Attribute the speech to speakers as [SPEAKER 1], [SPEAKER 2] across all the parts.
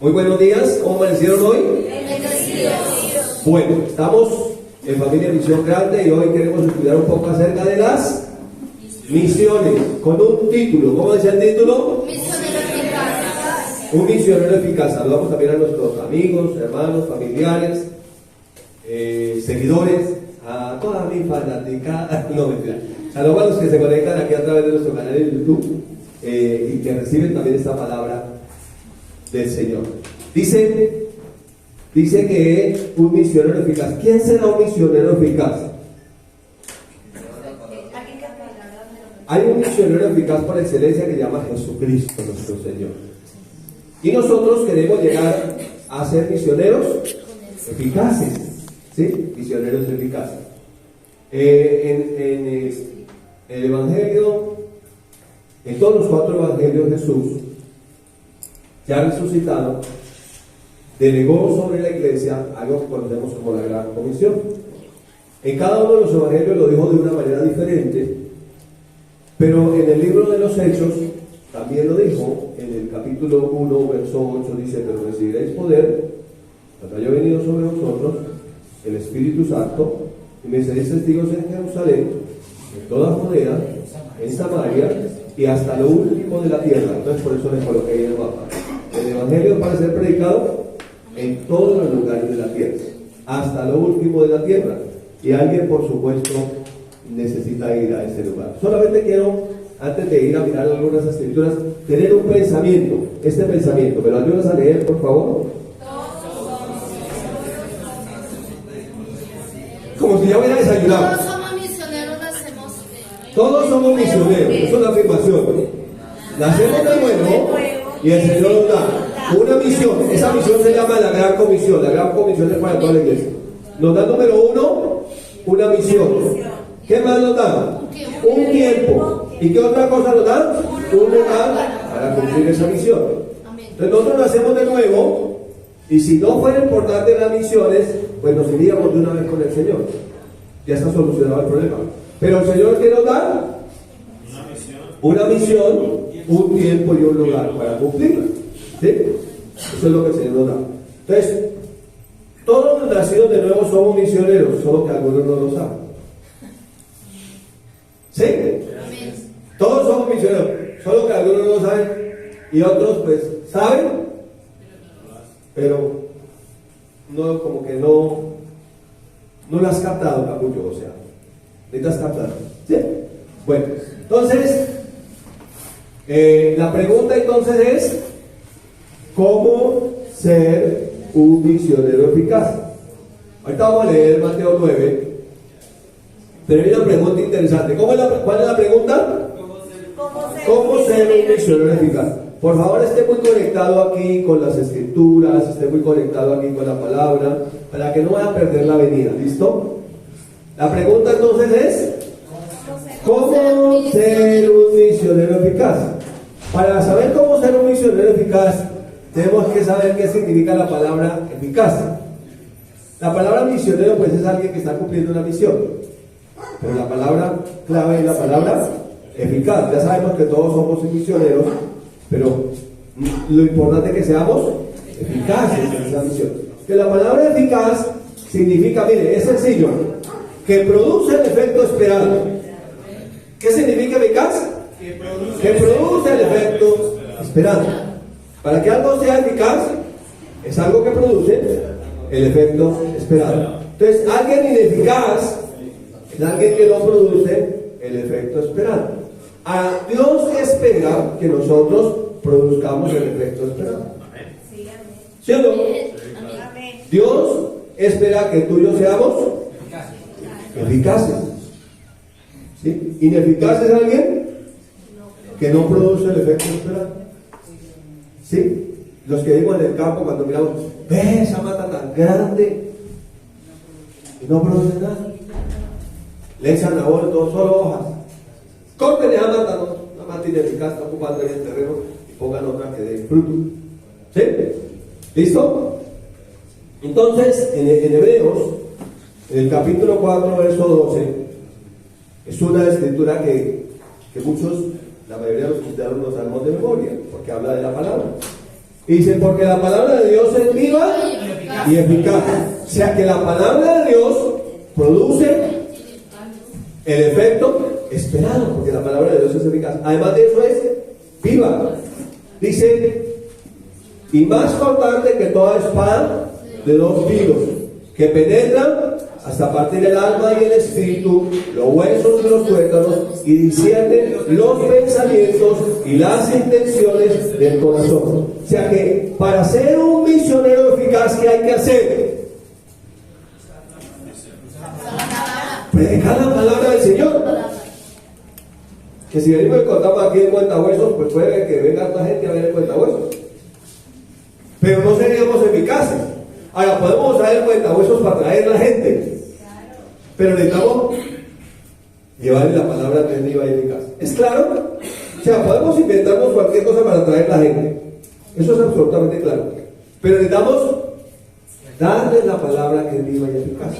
[SPEAKER 1] Muy buenos días, ¿cómo amanecieron hoy? Bueno, estamos en Familia Misión Grande y hoy queremos estudiar un poco acerca de las misiones, con un título. ¿Cómo decía el título?
[SPEAKER 2] Misionero eficaz.
[SPEAKER 1] Un misionero eficaz. Saludamos también a nuestros amigos, hermanos, familiares, seguidores, a toda mi fanaticada. No, mentira. Saludamos a los que se conectan aquí a través de nuestro canal de YouTube y que reciben también esta palabra del Señor. Dice que un misionero eficaz. ¿Quién será un misionero eficaz? Hay un misionero eficaz por excelencia que se llama Jesucristo, nuestro Señor. Y nosotros queremos llegar a ser misioneros eficaces. ¿Sí? Misioneros eficaces. En el Evangelio, en todos los 4 Evangelios, Jesús, ya resucitado, delegó sobre la iglesia algo que conocemos como la Gran Comisión. En cada uno de los evangelios lo dijo de una manera diferente, pero en el libro de los Hechos también lo dijo. En el capítulo 1, verso 8 dice: pero recibiréis poder cuando haya venido sobre vosotros el Espíritu Santo, y me seréis testigos en Jerusalén, en toda Judea, en Samaria y hasta lo último de la tierra. Entonces por eso les coloqué ahí en el mapa. El evangelio para ser predicado en todos los lugares de la tierra, hasta lo último de la tierra. Y alguien, por supuesto, necesita ir a ese lugar. Solamente quiero, antes de ir a mirar algunas escrituras, tener un pensamiento. Este pensamiento, ¿me lo ayudas a leer, por favor? Como si ya hubiera desayunado.
[SPEAKER 2] Todos somos misioneros, nacemos.
[SPEAKER 1] Todos somos misioneros, eso es una afirmación. Nacemos de nuevo y el Señor nos da una misión. Esa misión se llama la Gran Comisión. La Gran Comisión es para toda la iglesia. Nos da, número 1, una misión. ¿Qué más nos da? Un tiempo. ¿Y qué otra cosa nos da? Un lugar para cumplir esa misión. Entonces nosotros nacemos de nuevo, y si no fuera importante las misiones, pues nos iríamos de una vez con el Señor. Ya está solucionado el problema. Pero el Señor, ¿qué nos da? Una misión, un tiempo y un lugar para cumplirla. ¿Sí? Eso es lo que el Señor nos da. Entonces, todos los nacidos de nuevo somos misioneros, solo que algunos no lo saben. ¿Sí? Todos somos misioneros, solo que algunos no lo saben y otros pues saben, pero no, como que no lo has captado, capullo, o sea, necesitas captar. ¿Sí? Bueno, entonces, la pregunta entonces es: ¿cómo ser un misionero eficaz? Ahorita vamos a leer Mateo 9, pero hay una pregunta interesante. ¿Cuál es la pregunta? ¿Cómo ser un misionero eficaz? Por favor, esté muy conectado aquí con las escrituras, esté muy conectado aquí con la palabra, para que no vaya a perder la avenida. ¿Listo? La pregunta entonces es: ¿cómo ser un misionero eficaz? Para saber cómo ser un misionero eficaz, tenemos que saber qué significa la palabra eficaz. La palabra misionero pues es alguien que está cumpliendo una misión, pero la palabra clave es la palabra eficaz. Ya sabemos que todos somos misioneros, pero lo importante es que seamos eficaces en esa misión. Que la palabra eficaz significa, mire, es sencillo, que produce el efecto esperado. ¿Qué significa eficaz? Que produce el efecto esperado. Para que algo sea eficaz, es algo que produce el efecto esperado. Entonces, alguien ineficaz es alguien que no produce el efecto esperado. A Dios espera que nosotros produzcamos el efecto esperado. ¿Sí o no? Dios espera que tú y yo seamos eficaces. ¿Sí? ¿Ineficaz es alguien que no produce el efecto esperado? ¿Sí? Los que vivimos en el campo, cuando miramos, ve esa mata tan grande y no produce nada. Le echan aborto, solo hojas. Corten esa mata, ¿no? Una mata ineficaz, está ocupando ahí el terreno, y pongan otra que dé fruto. ¿Sí? ¿Listo? Entonces, en Hebreos, en el capítulo 4, verso 12, es una escritura que muchos, la mayoría de los cristianos, no sabemos de memoria, porque habla de la palabra. Y dice, porque la palabra de Dios es viva y eficaz. O sea que la palabra de Dios produce el efecto esperado, porque la palabra de Dios es eficaz. Además de eso es viva. Dice, y más cortante que toda espada de 2 filos, que penetran hasta partir el alma y el espíritu, los huesos y los tuétanos, y disciernen los pensamientos y las intenciones del corazón. O sea que para ser un misionero eficaz, ¿qué hay que hacer? Predicar la palabra del Señor. Que si venimos y contamos aquí en Cuentahuesos, pues puede que venga otra gente a ver el Cuentahuesos, pero no seríamos eficaces. Ahora podemos usar el Cuentahuesos para traer a la gente, pero necesitamos llevarle la palabra que es viva y eficaz. ¿Es claro? O sea, podemos inventarnos cualquier cosa para atraer a la gente, eso es absolutamente claro, pero necesitamos darle la palabra que es viva y eficaz,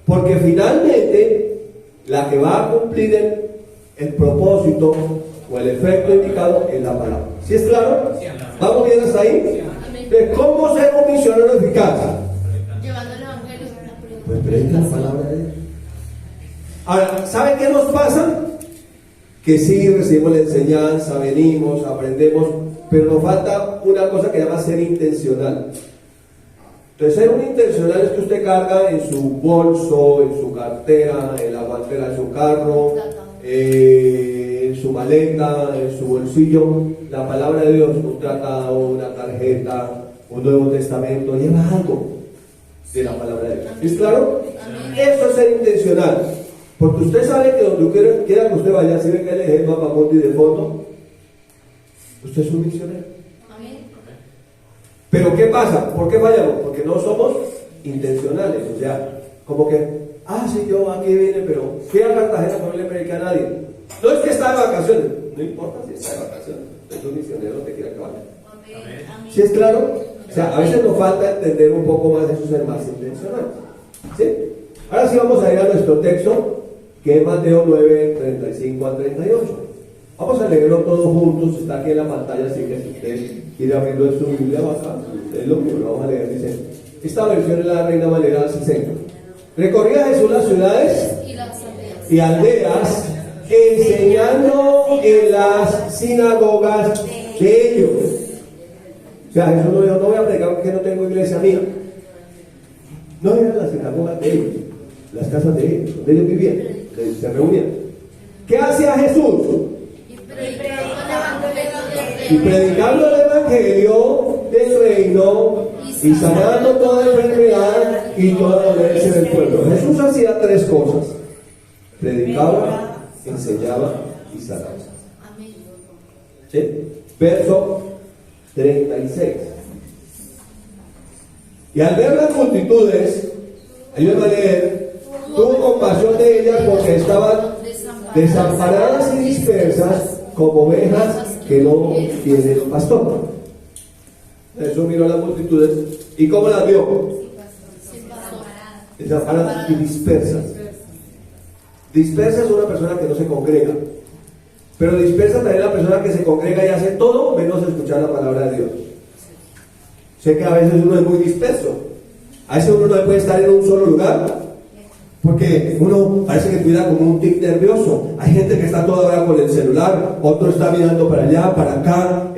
[SPEAKER 1] porque finalmente la que va a cumplir el propósito o el efecto indicado es la palabra. ¿Sí es claro? ¿Vamos bien hasta ahí? ¿De cómo ser un misionero eficaz?
[SPEAKER 2] Llevando el evangelio.
[SPEAKER 1] Pues predica la palabra de Dios. Ahora, ¿saben qué nos pasa? Que sí, recibimos la enseñanza, venimos, aprendemos, pero nos falta una cosa que se llama ser intencional. Entonces, ser un intencional es que usted carga en su bolso, en su cartera, en la guantera de su carro, en su maleta, en su bolsillo, la palabra de Dios, un tratado, una tarjeta, un Nuevo Testamento, lleva algo de la palabra de Dios. ¿Es claro? Eso es ser intencional, porque usted sabe que donde quiera que usted vaya, si ve que le el mapamundi de fondo, usted es un misionero. Pero ¿qué pasa? ¿Por qué fallamos? Porque no somos intencionales, o sea, como que, sí, yo aquí vine, pero fui a Cartagena, no le prediqué a nadie. No es que está de vacaciones, no importa si está de vacaciones, es un misionero donde quiera que vaya. ¿Sí es claro? O sea, a veces nos falta entender un poco más de eso, ser más intencionales. ¿Sí? Ahora sí vamos a ir a nuestro texto, que es Mateo 9, 35 al 38. Vamos a leerlo todos juntos, está aquí en la pantalla, así que si usted quiere abrirlo en su Biblia, es lo que vamos a leer. Dice, esta versión es la Reina Valera 60. Recorría Jesús las ciudades y aldeas, enseñando en las sinagogas de ellos. O sea, Jesús no dijo, no voy a predicar porque no tengo iglesia mía. No eran las sinagogas de ellos, las casas de ellos, donde ellos vivían, se reunían. ¿Qué hacía Jesús? Y predicando el evangelio del reino y sanando toda enfermedad y toda dolencia del pueblo. Jesús hacía 3 cosas: predicaba, enseñaba y sanaba. ¿Sí? Verso 36. Y al ver las multitudes, ayúdenme a leer, tuvo compasión de ellas porque estaban desamparadas y dispersas como ovejas que no tienen pastor. Jesús miró a las multitudes y ¿cómo las vio? Desamparadas y dispersas. Dispersa es una persona que no se congrega, pero dispersa también es la persona que se congrega y hace todo menos escuchar la palabra de Dios. Sé que a veces uno es muy disperso, a veces uno no puede estar en un solo lugar, porque uno parece que cuida como un tic nervioso. Hay gente que está toda hora con el celular, otro está mirando para allá, para acá.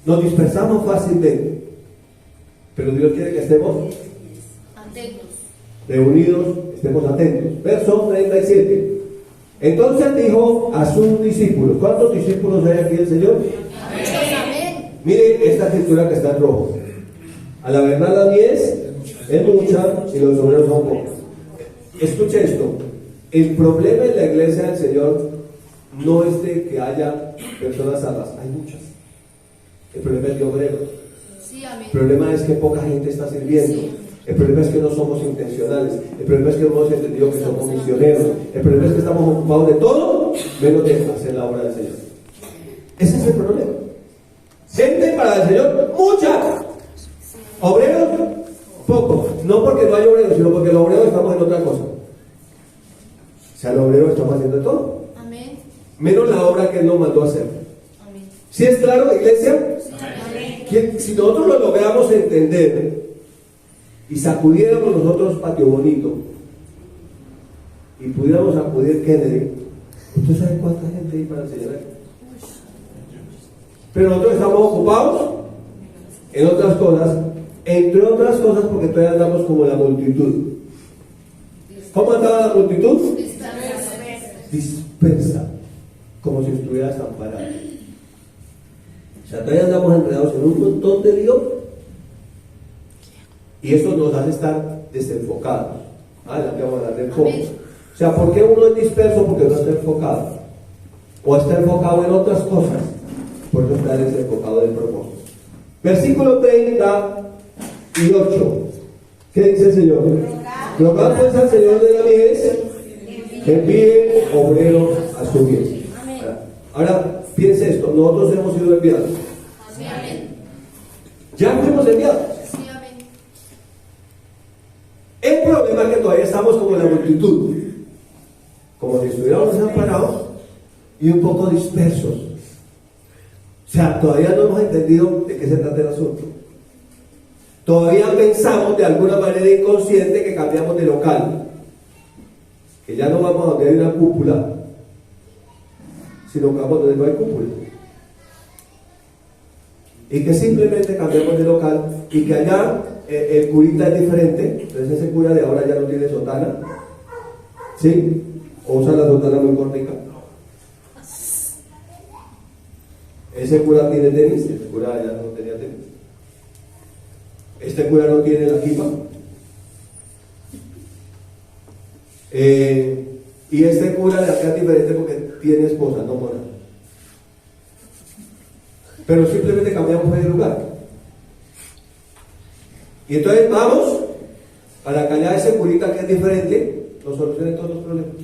[SPEAKER 1] Nos dispersamos fácilmente, pero Dios quiere que estemos
[SPEAKER 2] atentos,
[SPEAKER 1] reunidos, estemos atentos. Verso 37. Entonces dijo a sus discípulos, ¿cuántos discípulos hay aquí el Señor?
[SPEAKER 2] amén.
[SPEAKER 1] Mire esta escritura que está en rojo. A la verdad la mies es mucha y los obreros son pocos. Escuche esto, el problema en la iglesia del Señor no es de que haya personas salvas, hay muchas. El problema es de obreros. El problema es que poca gente está sirviendo. El problema es que no somos intencionales. El problema es que no hemos entendido que somos misioneros. El problema es que estamos ocupados de todo menos de hacer la obra del Señor. Ese es el problema. Gente para el Señor, mucha. Obreros, poco. No porque no hay obreros, sino porque los obreros estamos en otra cosa. O sea, los obreros estamos haciendo todo.
[SPEAKER 2] Amén.
[SPEAKER 1] Menos la obra que Él nos mandó a hacer.
[SPEAKER 2] Amén.
[SPEAKER 1] ¿Sí es claro, iglesia?
[SPEAKER 2] Amén.
[SPEAKER 1] Si nosotros lo logramos entender y sacudiéramos nosotros Patio Bonito y pudiéramos sacudir Kennedy, ¿usted sabe cuánta gente hay para enseñar aquí? Pero nosotros estamos ocupados en otras cosas, entre otras cosas porque todavía andamos como la multitud. ¿Cómo andaba la multitud? Dispersa, como si estuviera desamparada. O sea, todavía andamos enredados en un montón de líos y eso nos hace estar desenfocados. Adelante vamos a hablar del foco. O sea, ¿por qué uno es disperso? Porque no está enfocado. O está enfocado en otras cosas, por eso está desenfocado del propósito. Versículo 38. ¿Qué dice el Señor? Rogad pues al Señor de la mies que envíe obreros a su mies. Ahora, piense esto, nosotros hemos sido enviados. Ya fuimos enviados. El problema es que todavía estamos como la multitud, como si estuviéramos desamparados y un poco dispersos. O sea, todavía no hemos entendido de qué se trata el asunto. Todavía pensamos de alguna manera inconsciente que cambiamos de local, que ya no vamos a donde hay una cúpula, sino que vamos donde no hay cúpula. Y que simplemente cambiamos de local y que allá el curita es diferente. Entonces ese cura de ahora ya no tiene sotana, ¿sí? O usa la sotana muy cortica. Ese cura tiene tenis, ese cura ya no tenía tenis. Este cura no tiene la kipa. Y este cura de acá es diferente porque tiene esposa, no mora. Pero simplemente cambiamos de lugar. Y entonces vamos para que allá ese curita que es diferente nos solucione todos los problemas.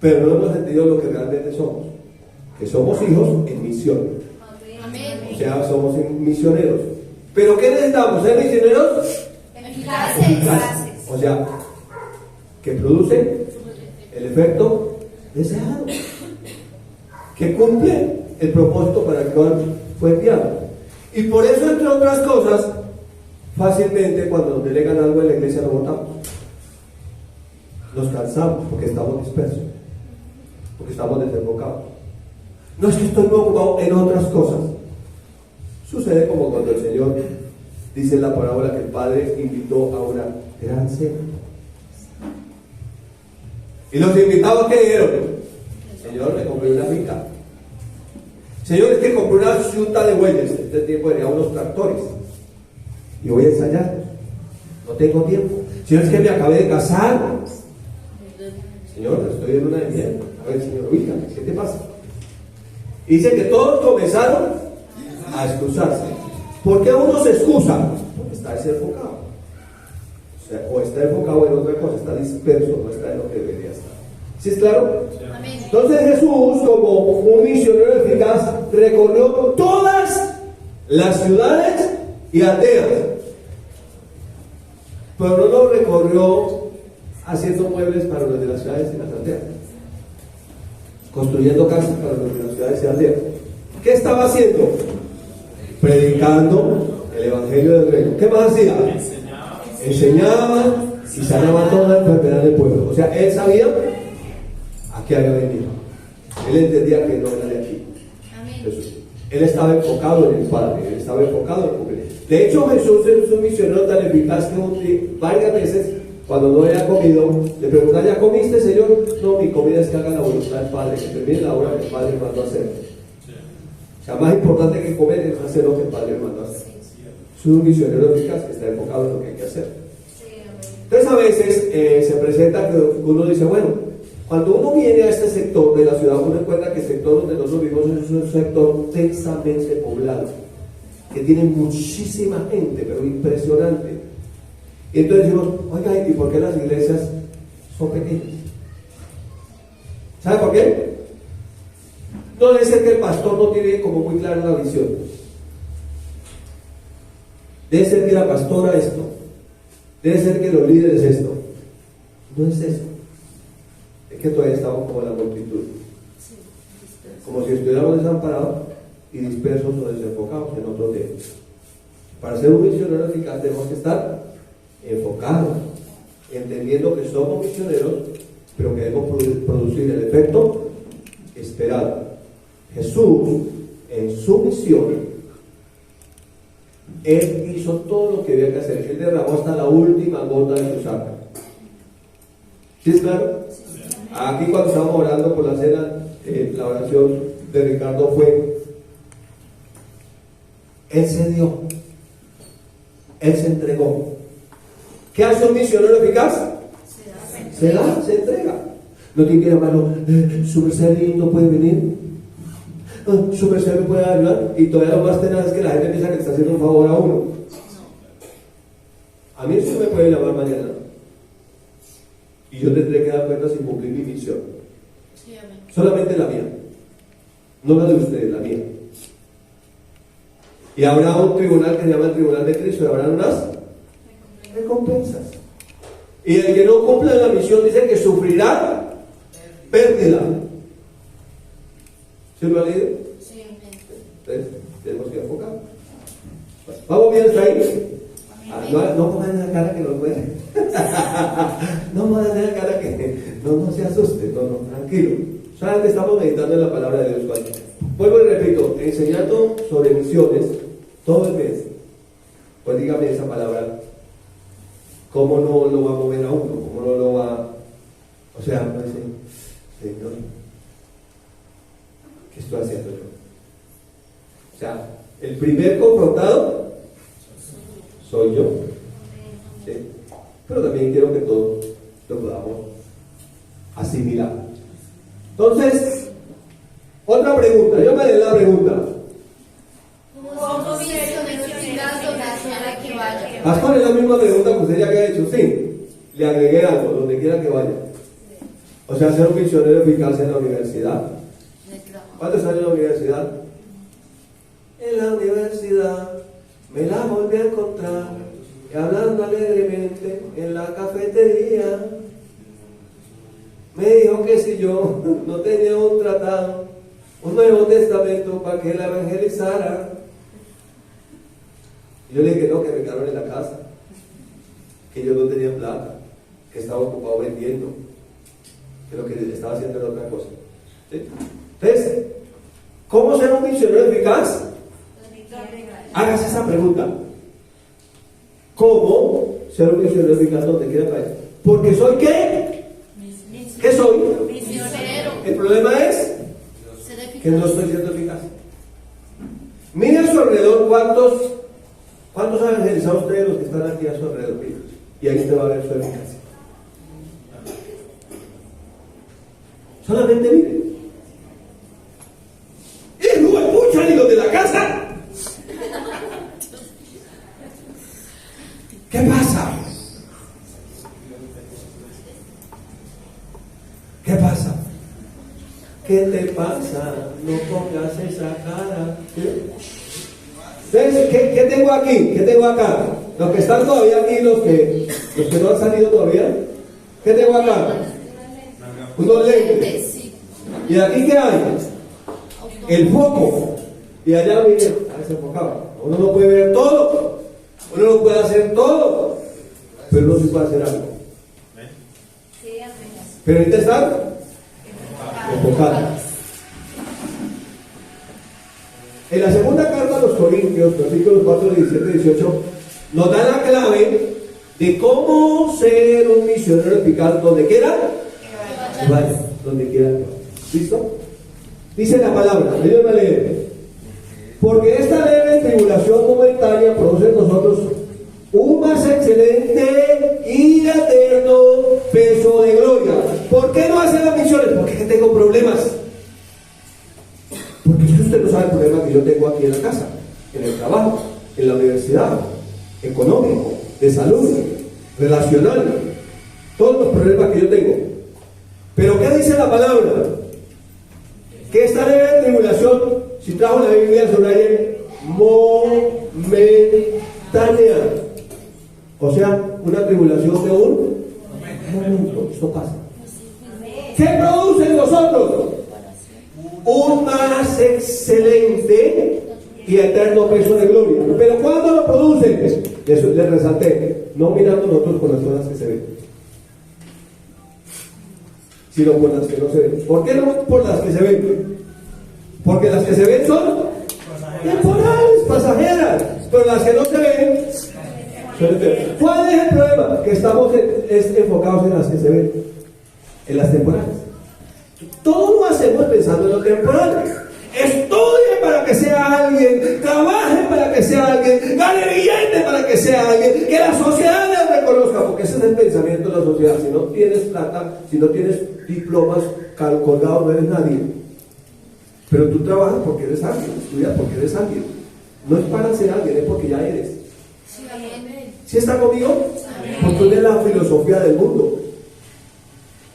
[SPEAKER 1] Pero no hemos entendido lo que realmente somos. Que somos hijos en misión. O sea, somos misioneros. ¿Pero qué necesitamos? ¿Ser misioneros? Eficaces. O sea, que producen el efecto deseado, que cumple el propósito para el cual fue enviado. Y por eso, entre otras cosas, fácilmente cuando nos delegan algo en la iglesia lo votamos. Nos cansamos porque estamos dispersos, porque estamos desenfocados. No es que estoy ocupado en otras cosas. Sucede como cuando el Señor dice en la parábola que el Padre invitó a una gran cena. Y los invitados, ¿qué dijeron? Señor, me compré una finca. Señor, es que compré una yunta de bueyes. Este tiempo tenía unos tractores. Y voy a ensayar. No tengo tiempo. Señor, es que me acabé de casar. Señor, estoy en una de miel. A ver, Señor, oiga, ¿qué te pasa? Y dice que todos comenzaron a excusarse. ¿Por qué uno se excusa? Porque está desenfocado. O está enfocado en otra cosa, está disperso, no está en lo que debería estar. ¿Sí es claro?
[SPEAKER 2] Amén.
[SPEAKER 1] Entonces Jesús, como un misionero eficaz, recorrió todas las ciudades y aldeas. Pero no lo recorrió haciendo muebles para los de las ciudades y las aldeas, construyendo casas para los de las ciudades y aldeas. ¿Qué estaba haciendo? Predicando el evangelio del reino. ¿Qué más hacía? Enseñaba y sanaba toda la enfermedad del pueblo. O sea, él sabía a qué había venido. Él entendía que no era de aquí. Jesús. Él estaba enfocado en el Padre, él estaba enfocado en cumplir. De hecho, Jesús es un misionero tan eficaz que varias veces, cuando no había comido, le preguntan: ¿ya comiste, Señor? No, mi comida es que haga la voluntad del Padre, que termine la obra que el Padre mandó a hacer. O sea, más importante que comer es hacer lo que el Padre mandó a hacer. Es un misionero eficaz que está enfocado en lo que hay que hacer. Entonces a veces se presenta que uno dice, bueno, cuando uno viene a este sector de la ciudad, uno encuentra que el sector donde nosotros vivimos es un sector densamente poblado, que tiene muchísima gente, pero impresionante. Y entonces decimos, oiga, ¿y por qué las iglesias son pequeñas? ¿Sabe por qué? No debe ser que el pastor no tiene como muy clara la visión. Debe ser que la pastora esto. Debe ser que los líderes esto. No es eso. Es que todavía estamos como la multitud. Como si estuviéramos desamparados y dispersos o desenfocados en otros de ellos. Para ser un misionero eficaz tenemos que estar enfocados, entendiendo que somos misioneros, pero que debemos producir el efecto esperado. Jesús, en su misión, Él hizo todo lo que había que hacer. Él derramó hasta la última gota de su sangre. ¿Sí es claro? Aquí cuando estábamos orando por la cena, la oración de Ricardo fue: Él se dio, Él se entregó. ¿Qué hace un misionero eficaz? Se da, se entrega. No tiene que llamarlo, su merced no puede venir, su merced me puede ayudar. Y todavía lo más tenaz es que la gente piensa que le está haciendo un favor a uno. A mí eso me puede llamar mañana y yo tendré que dar cuenta sin cumplir mi misión.
[SPEAKER 2] Sí, amén.
[SPEAKER 1] Solamente la mía, no la de ustedes, la mía. Y habrá un tribunal que se llama el Tribunal de Cristo, y habrá unas recompensas. Y el que no cumpla la misión dice que sufrirá pérdida. ¿Sí lo ha leído?
[SPEAKER 2] Sí, amén.
[SPEAKER 1] Entonces, tenemos que enfocar. ¿Vamos bien hasta ahí? No pongan la cara que no puede. No pongan la cara que no se asuste. No, tranquilo. Solamente estamos meditando en la palabra de Dios. Vuelvo y repito, enseñando sobre misiones todo el mes. Pues dígame esa palabra. ¿Cómo no lo va a mover a uno? ¿Cómo no lo va? O sea, no dice, Señor, ¿qué estoy haciendo yo? O sea, el primer confrontado soy yo. ¿Sí? Pero también quiero que todos lo podamos asimilar. Entonces, otra pregunta. Yo me haré la pregunta.
[SPEAKER 2] ¿Cómo misionero eficaz donde quiera que vaya?
[SPEAKER 1] Pastor, es la misma pregunta que usted ya había hecho. Sí, le agregué algo, donde quiera que vaya. O sea, ser un misionero eficaz en la universidad. ¿Cuántos están en la universidad? En la universidad me la volví a encontrar, y hablando alegremente en la cafetería. Me dijo que si yo no tenía un tratado, un Nuevo Testamento, para que la evangelizara. Y yo le dije que no, que me quedaron en la casa, que yo no tenía plata, que estaba ocupado vendiendo, que lo que estaba haciendo era otra cosa. ¿Sí? Entonces, ¿cómo ser un misionero eficaz? Hágase esa pregunta. ¿Cómo ser un misionero eficaz donde quiera que vaya? Porque soy ¿qué? ¿Qué soy?
[SPEAKER 2] Misionero.
[SPEAKER 1] El problema es
[SPEAKER 2] Ser eficaz.
[SPEAKER 1] que no estoy siendo eficaz. Mire a su alrededor cuántos han evangelizado ustedes los que están aquí a su alrededor. Y ahí usted va a ver su eficacia. Solamente mire. ¡Y no escuchan ni los de la casa! ¿Qué pasa? ¿Qué pasa? ¿Qué te pasa? No pongas esa cara. Entonces, ¿qué tengo aquí? ¿Qué tengo acá? Los que están todavía aquí, los que no han salido todavía. ¿Qué tengo acá? Unos lentes.
[SPEAKER 2] Sí.
[SPEAKER 1] ¿Y aquí qué hay? El foco. Y allá, mire, se enfocaba. Uno no puede ver todo. Uno no puede hacer todo. Pero uno sí puede hacer algo. Pero ahorita están enfocados. En la segunda carta a los Corintios, versículos 4, 17 y 18, nos da la clave de cómo ser un misionero eficaz donde quiera que vaya, donde quiera que vaya. ¿Listo? Dice la palabra, ayúdame a leer. Porque esta leve tribulación momentánea produce en nosotros un más excelente y eterno peso de gloria. ¿Por qué no hacen las misiones? Porque es que tengo problemas. Porque es que usted no sabe el problema que yo tengo aquí en la casa, en el trabajo, en la universidad, económico, de salud, relacional, todos los problemas que yo tengo. Pero ¿qué dice la palabra? Que esta leve tribulación, si trajo la Biblia sobre ella, momentánea. O sea, una tribulación de un momento. Esto pasa. ¿Qué produce en nosotros? un más excelente y eterno peso de gloria. Pero ¿cuándo lo produce? Eso les resalté, no mirando nosotros por las cosas que se ven, sino por las que no se ven. ¿Por qué no por las que se ven? Porque las que se ven son temporales, pasajeras, pero las que no se ven son eternas. ¿Cuál es el problema? Que estamos enfocados en las que se ven, en las temporales. Todo lo hacemos pensando en lo temporal. Estudie para que sea alguien, trabaje para que sea alguien, gane billete para que sea alguien, que la sociedad le reconozca, porque ese es el pensamiento de la sociedad. Si no tienes plata, si no tienes diplomas colgados, no eres nadie. Pero tú trabajas porque eres alguien, estudias porque eres alguien. No es para ser alguien, es porque ya eres. ¿Sí está conmigo? Porque es la filosofía del mundo.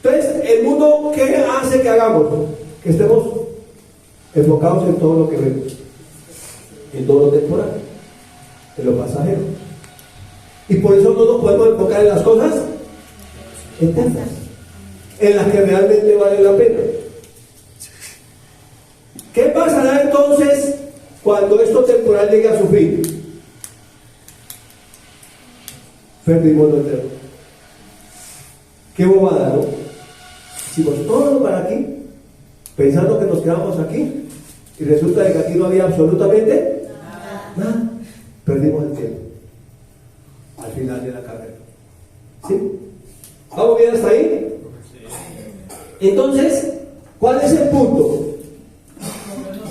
[SPEAKER 1] Entonces, el mundo, ¿qué hace que hagamos? Que estemos enfocados en todo lo que vemos, en todo lo temporal, en lo pasajero. Y por eso no nos podemos enfocar en las cosas eternas, en las que realmente vale la pena. ¿Qué pasará entonces cuando esto temporal llegue a su fin? Perdimos lo eterno. Qué bobada, ¿no? Hicimos todo para aquí, pensando que nos quedamos aquí, y resulta que aquí no había absolutamente nada. Perdimos el tiempo al final de la carrera. ¿Sí? ¿Vamos bien hasta ahí? Entonces, ¿cuál es el punto?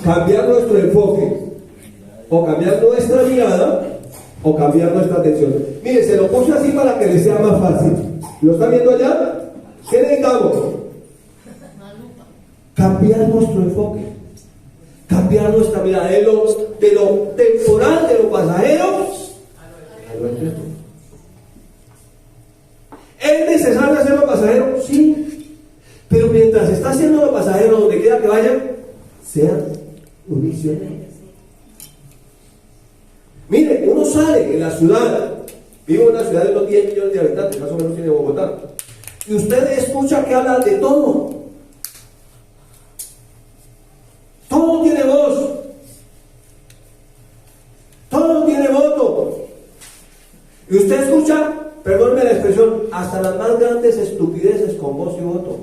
[SPEAKER 1] Cambiar nuestro enfoque, o cambiar nuestra mirada, o cambiar nuestra atención. Mire, se lo puse así para que les sea más fácil. ¿Lo está viendo allá? ¿Qué necesitamos? Cambiar nuestro enfoque, cambiar nuestra mirada de lo temporal, de lo pasajero a lo eterno. ¿Es necesario hacer lo pasajero? Sí, pero mientras está haciendo lo pasajero, donde quiera que vaya, sea un misionero. Mire, uno sale en la ciudad, vive en una ciudad de unos 10 millones de habitantes, más o menos tiene Bogotá, y usted escucha que habla de todo. Todo tiene voz, todo tiene voto. Y usted escucha, perdóneme la expresión, hasta las más grandes estupideces con voz y voto.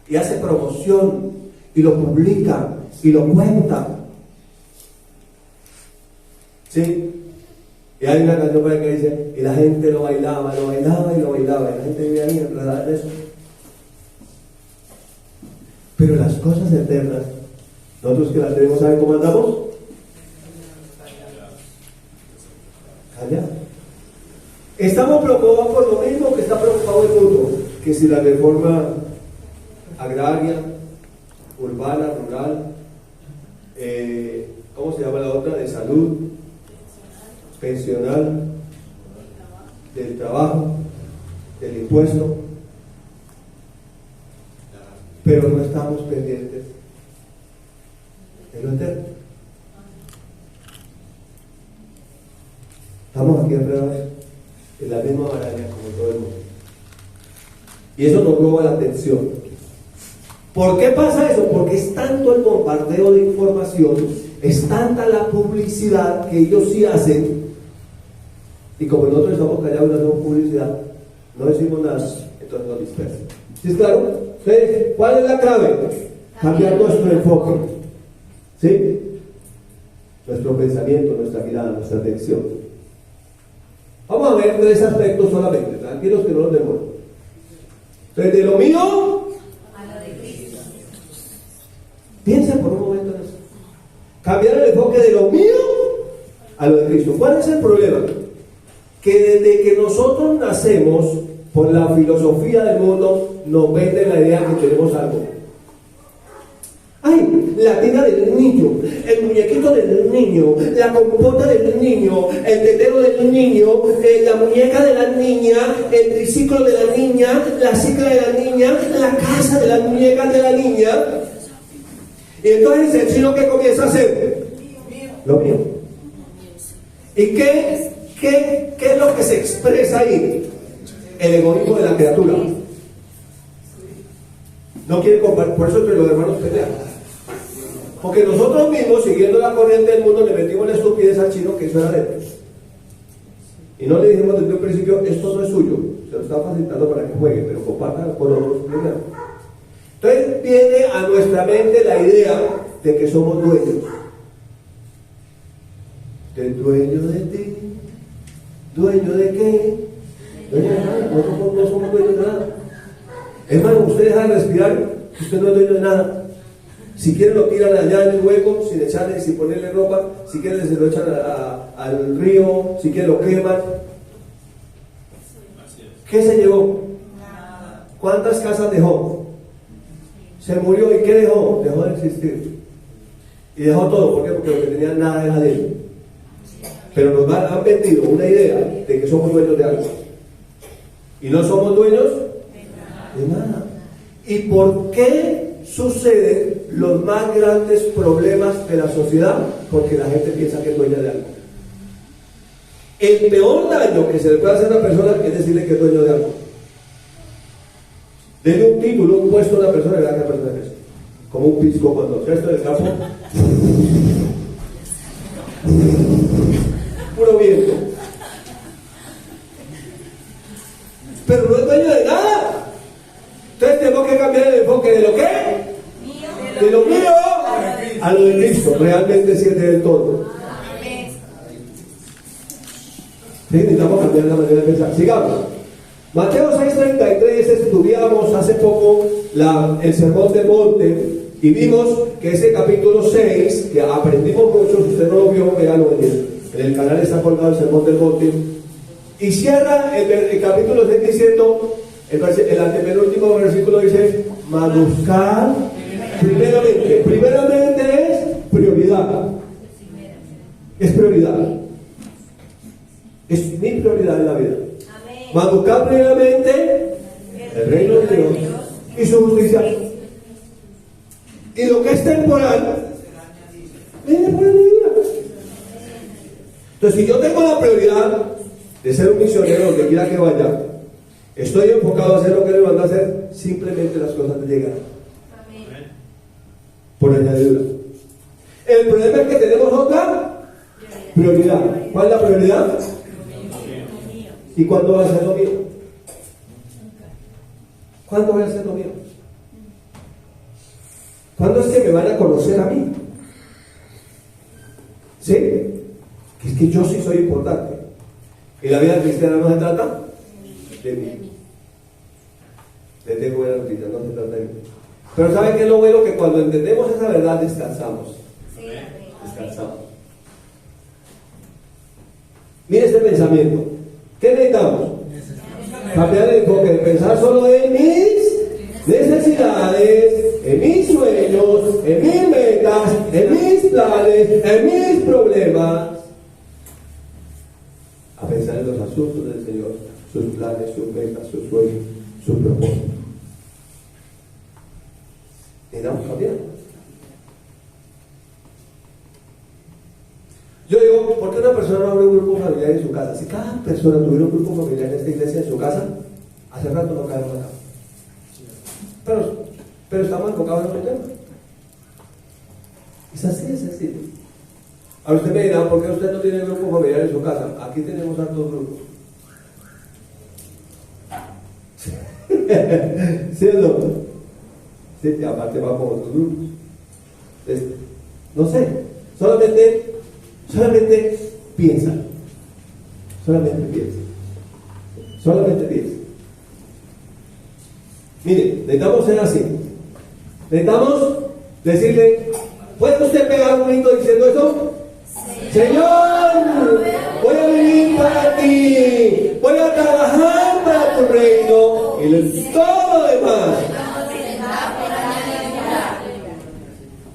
[SPEAKER 1] Y hace promoción, y lo publica, y lo cuenta. ¿Sí? Y hay una canción por ahí que dice, y la gente lo bailaba, y lo bailaba, y la gente vivía ahí enredada en eso. Pero las cosas eternas, nosotros que las tenemos, ¿saben cómo andamos? Calla. Estamos preocupados por lo mismo que está preocupado el mundo, que si la reforma agraria, urbana, rural, ¿cómo se llama la otra? De salud, pensional, del trabajo, del impuesto, pero no estamos pendientes de lo eterno. Estamos aquí enredados en la misma maraña como todo el mundo, y eso nos roba la atención. ¿Por qué pasa eso? Porque es tanto el bombardeo de información, es tanta la publicidad que ellos sí hacen, y como nosotros estamos callados y no hacemos publicidad, no decimos nada, entonces nos dispersan. ¿Sí es claro? Entonces, ¿cuál es la clave? Cambiar nuestro enfoque, ¿sí? Nuestro pensamiento, nuestra mirada, nuestra atención. Vamos a ver 3 aspectos solamente, tranquilos que no los demoro. Entonces, de lo mío
[SPEAKER 2] a lo de Cristo.
[SPEAKER 1] Piensa por un momento en eso. Cambiar el enfoque de lo mío a lo de Cristo. ¿Cuál es el problema? Que desde que nosotros nacemos, por la filosofía del mundo, nos venden la idea que tenemos algo. Ay, la tina del niño, el muñequito del niño, la compota del niño, el tetero del niño, la muñeca de la niña, el triciclo de la niña, la cicla de la niña, la casa de las muñecas de la niña. Y entonces el chino, ¿qué comienza a hacer? Lo mío. ¿Y qué es lo que se expresa ahí? El egoísmo de la criatura. No quiere compartir, por eso entre los hermanos pelean. Porque nosotros mismos, siguiendo la corriente del mundo, le metimos la estupidez al chino que eso era de él. Y no le dijimos desde un principio, esto no es suyo, se lo está facilitando para que juegue, pero comparta con otros primero. Entonces viene a nuestra mente la idea de que somos dueños. Del dueño de ti, dueño de qué, dueño de nada, no somos dueños de nada. Hermano, usted deja de respirar, usted no es dueño de nada. Si quieren lo tiran allá en el hueco, sin echarle, sin ponerle ropa. Si quieren se lo echan al río, si quieren lo queman. ¿Qué se llevó? ¿Cuántas casas dejó? Se murió, ¿y qué dejó? Dejó de existir. Y dejó todo, ¿por qué? Porque lo que tenía nada era de él. Pero nos han vendido una idea de que somos dueños de algo. Y no somos dueños de nada. ¿Y por qué suceden los más grandes problemas de la sociedad? Porque la gente piensa que es dueña de algo. El peor daño que se le puede hacer a una persona es decirle que es dueño de algo. Denle un título, un puesto a una persona y verá que la persona es eso. Como un pisco cuando esto del campo. Puro viento. Pero no es dueño de nada. Entonces tenemos que cambiar el enfoque de lo que de lo mío a lo de Cristo. Realmente siente del todo. Sí, necesitamos cambiar la manera de pensar. Sigamos. Mateo 6:33 estudiamos hace poco el Sermón del Monte y vimos que ese capítulo 6, que aprendimos mucho, si usted no lo vio, véalo en el canal, está colgado el Sermón del Monte, y cierra el capítulo 6 diciendo, el antepenúltimo versículo dice, mas buscar primeramente es prioridad. Es prioridad. Es mi prioridad en la vida. Mas buscar primeramente el reino de Dios y su justicia. Y lo que es temporal viene por añadidura. Entonces, si yo tengo la prioridad de ser un misionero donde quiera que vaya, estoy enfocado a hacer lo que le mando a hacer, simplemente las cosas me llegan por añadidura. El problema es que tenemos otra prioridad. ¿Cuál es la prioridad? ¿Y cuándo va a ser lo mío? ¿Cuándo voy a ser lo mío? ¿Cuándo es que me van a conocer a mí? ¿Sí? Es que yo sí soy importante. Y la vida cristiana no se trata de mí. Les tengo buena noticia, no se trata de mí. Pero ¿saben qué es lo bueno? Que cuando entendemos esa verdad descansamos. Descansamos. Mire este pensamiento. ¿Qué necesitamos? Cambiar el enfoque de pensar solo en mis necesidades, en mis sueños, en mis metas, en mis planes, en mis problemas, a pensar en los asuntos del Señor, sus planes, sus metas, sus sueños, sus propósitos. Necesitamos cambiar. Yo digo, ¿por qué una persona no abre un grupo familiar en su casa? Si cada persona tuviera un grupo familiar en esta iglesia en su casa, hace rato no caemos acá. Pero estamos enfocados en otro tema. Es así de sencillo. Ahora usted me dirá, ¿por qué usted no tiene grupo familiar en su casa? Aquí tenemos hartos grupos. ¿Sí o no? Sí, y aparte va con otros grupos. No sé, solamente piensa. Solamente piensa. Mire, necesitamos ser así. Necesitamos decirle, ¿puede usted pegar un grito diciendo eso? Señor, voy a vivir para ti, voy a trabajar para tu reino y todo lo demás.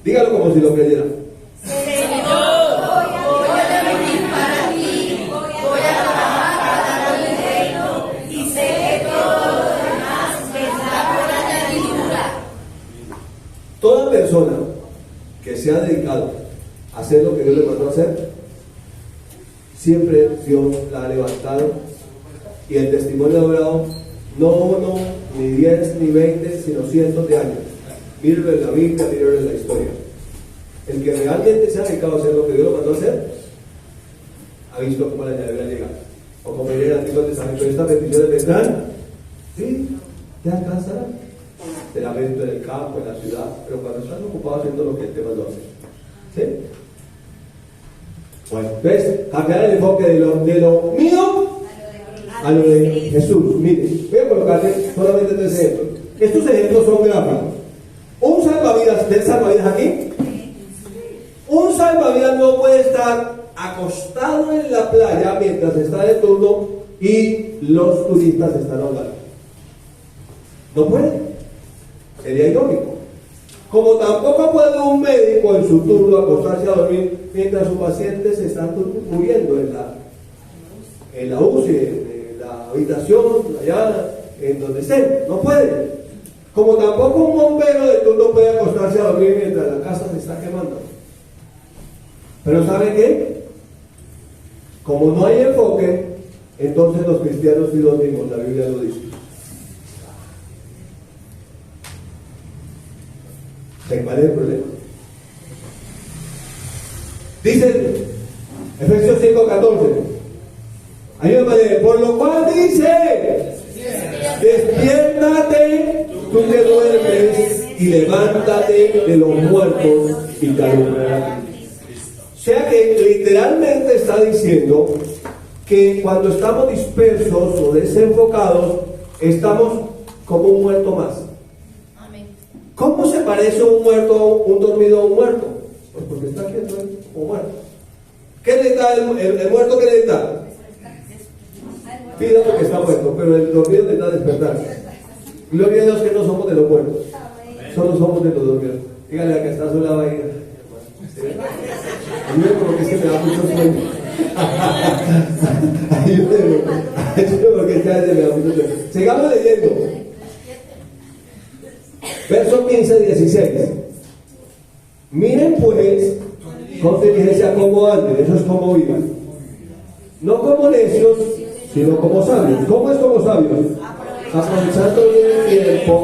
[SPEAKER 1] Dígalo como si lo creyera. Toda persona que se ha dedicado a hacer lo que Dios le mandó a hacer, siempre Dios la ha levantado y el testimonio ha durado no 1, ni 10, ni 20, sino cientos de años. Mírenlo en la Biblia, mírenlo en la historia. El que realmente se ha dedicado a hacer lo que Dios lo mandó a hacer, ha visto cómo la añadidura llega. O como diría el Antiguo Testamento, estas bendiciones vendrán, sí, te alcanzarán. Te lamento en el campo, en la ciudad, pero cuando estás ocupado haciendo lo que Él te mandó a hacer. ¿Sí? Bueno, entonces, cambiar el enfoque de lo mío a lo de Jesús. Mire, voy a colocarle solamente 3 ejemplos. Estos ejemplos son gráficos. Un salvavidas, ¿ven salvavidas aquí? Un salvavidas no puede estar acostado en la playa mientras está de turno y los turistas están ahogando. No puede. Sería ilógico. Como tampoco puede un médico en su turno acostarse a dormir mientras sus pacientes se están muriendo en la UCI, en la habitación, allá en donde estén. No puede. Como tampoco un bombero de turno puede acostarse a dormir mientras la casa se está quemando. Pero ¿sabe qué? Como no hay enfoque, entonces los cristianos sí los mismos, la Biblia lo dice. ¿Cuál es el problema? Dice Efesios 5:14. Ayúdame, por lo cual dice: despiértate, tú que duermes, y levántate de los muertos y te alumbrará. O sea que literalmente está diciendo que cuando estamos dispersos o desenfocados, estamos como un muerto más. ¿Cómo se parece un dormido a un muerto? Pues porque está quieto como muerto. ¿Qué necesita el muerto? ¿Qué necesita? Pida porque está muerto, pero el dormido necesita despertar. Gloria a Dios que no somos de los muertos, solo somos de los dormidos. Dígale a que está a su lado ahí. Ayúdeme porque es que me da mucho sueño. Ayúdeme porque es que a veces me da mucho sueño. Sigamos leyendo. Verso 15-16. Miren pues con diligencia como antes, eso es como vivan. No como necios, sino como sabios. ¿Cómo es como sabios? Aprovechando bien el tiempo,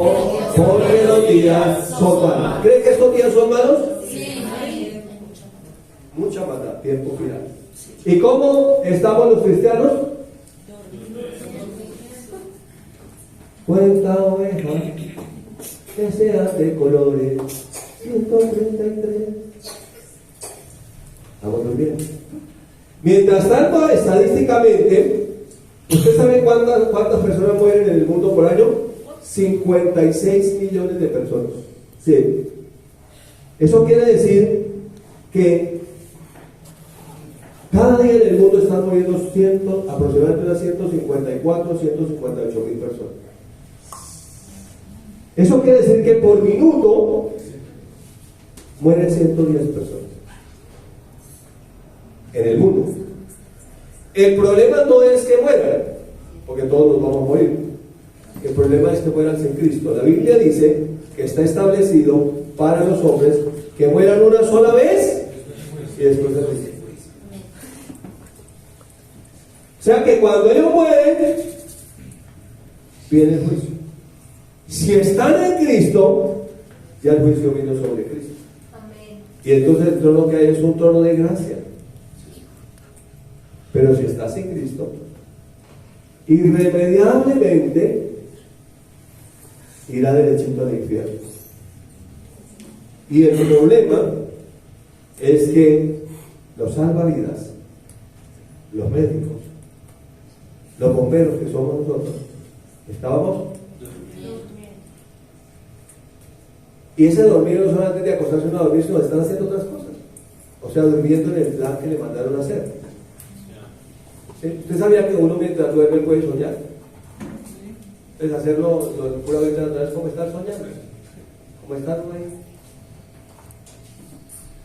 [SPEAKER 1] porque los días son malos. ¿Creen que estos días son malos?
[SPEAKER 2] Sí.
[SPEAKER 1] Mucha maldad, tiempo final. ¿Y cómo estamos los cristianos? Cuenta oveja que sean de colores 133. Estamos durmiendo. Mientras tanto, estadísticamente, ¿usted sabe cuántas personas mueren en el mundo por año? 56 millones de personas. Sí. Eso quiere decir que cada día en el mundo están muriendo aproximadamente unas 154, 158 mil personas. Eso quiere decir que por minuto mueren 110 personas en el mundo. El problema no es que mueran, porque todos nos vamos a morir. El problema es que mueran sin Cristo. La Biblia dice que está establecido para los hombres que mueran una sola vez y después del juicio. O sea que cuando ellos mueren, viene el juicio. Si están en Cristo, ya el juicio vino sobre Cristo.
[SPEAKER 2] Amén.
[SPEAKER 1] Y entonces el trono que hay es un trono de gracia. Pero si estás en Cristo, irremediablemente irá derechito al infierno. Y el problema es que los salvavidas, los médicos, los bomberos que somos nosotros, estábamos. Y ese dormir no solamente de acostarse uno a dormir, sino están haciendo otras cosas. O sea, durmiendo en el plan que le mandaron a hacer. ¿Sí? ¿Usted sabía que uno mientras duerme puede soñar? Es hacerlo puramente natural, es como estar soñando. Como estar ahí.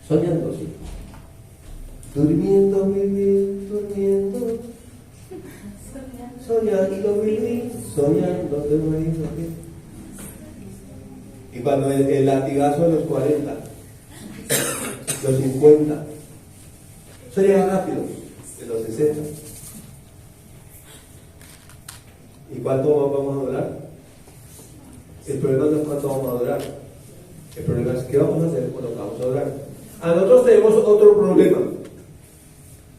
[SPEAKER 1] Soñando, sí. Durmiendo, vivir, durmiendo. Soñando, vivir, soñando, te morir. Y cuando el latigazo de los 40, los 50, eso llega rápido, de los 60. ¿Y cuánto vamos a durar? El problema no es cuánto vamos a durar. El problema es qué vamos a hacer cuando vamos a durar. A nosotros tenemos otro problema,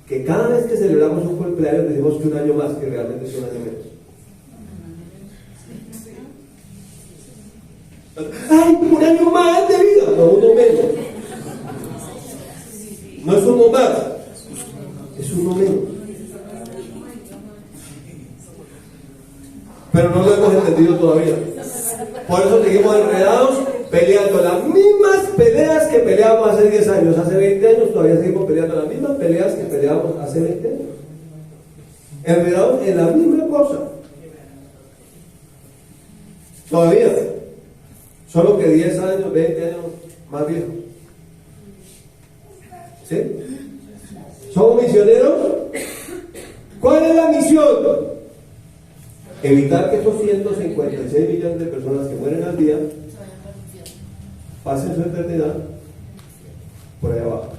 [SPEAKER 1] que cada vez que celebramos un cumpleaños decimos que un año más, que realmente es un año menos. ¡Ay, un año más de vida! No, uno menos. No es uno más, es uno menos. Pero no lo hemos entendido todavía. Por eso seguimos enredados, peleando las mismas peleas que peleábamos hace 10 años. Hace 20 años todavía seguimos peleando las mismas peleas que peleábamos hace 20 años. Enredados en la misma cosa. Todavía. Solo que 10 años, 20 años más viejos. ¿Sí? ¿Somos misioneros? ¿Cuál es la misión? Evitar que estos 156 millones de personas que mueren al día pasen su eternidad por ahí abajo.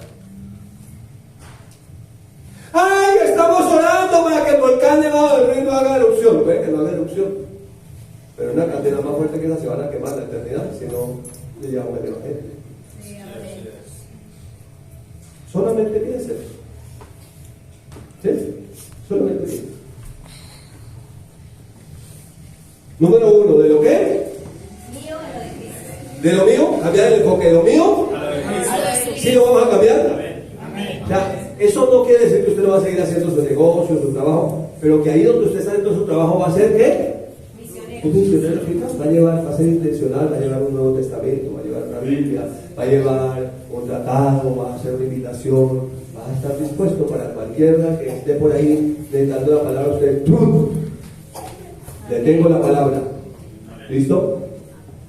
[SPEAKER 1] ¡Ay! Estamos orando para que el volcán elevado del Rin no haga erupción. Puede que no haga erupción, pero una cantidad más fuerte que esa se van a quemar la eternidad si no le llevamos el evangelio. Solamente piensen. ¿Sí? Solamente piensen. Número 1, ¿de lo qué? ¿De lo mío? ¿Cambiar el enfoque de lo mío? ¿Sí lo vamos a cambiar? Ya, eso no quiere decir que usted no va a seguir haciendo su negocio, su trabajo, pero que ahí donde usted está haciendo su trabajo va a ser ¿qué? Un misionero eficaz. Va a ser intencional, va a llevar un Nuevo Testamento, va a llevar una Biblia, va a llevar un tratado, va a hacer una invitación, va a estar dispuesto para cualquiera que esté por ahí dando la palabra a usted. ¡Tum! Le tengo la palabra. ¿Listo?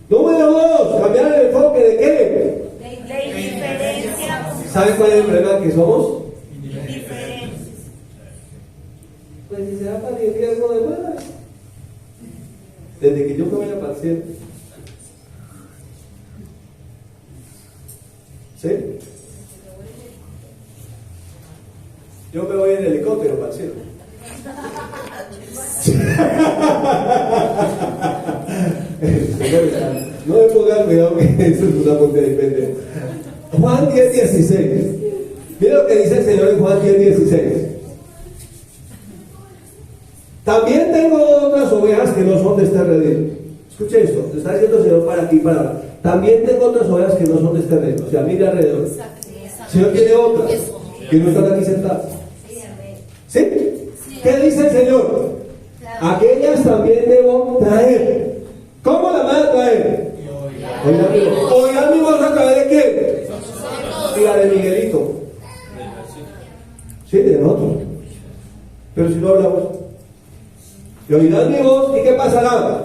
[SPEAKER 1] Número 2, cambiar el enfoque de qué?
[SPEAKER 2] De indiferencia.
[SPEAKER 1] ¿Saben cuál es el problema que somos?
[SPEAKER 2] Indiferencia.
[SPEAKER 1] Pues si se va para el infierno de madre. Desde que yo me vaya para el cielo. ¿Sí? Yo me voy en helicóptero para el cielo. No me pongan cuidado que eso es una monte de pendejo. Juan 10:16. Mira lo que dice el Señor en Juan 10:16. También tengo otras ovejas que no son de este redil. Escuche esto, te está diciendo el Señor para aquí, para allá. También tengo otras ovejas que no son de este redil. O sea, mire alrededor. El Señor tiene otras que no están aquí sentadas. ¿Sí? ¿Qué dice el Señor? Aquellas también debo traer. ¿Cómo la van a traer? Oigan mi voz a través de qué? Y la de Miguelito. Sí, de nosotros. Pero si no hablamos. Y oirán mi voz, ¿y qué pasará?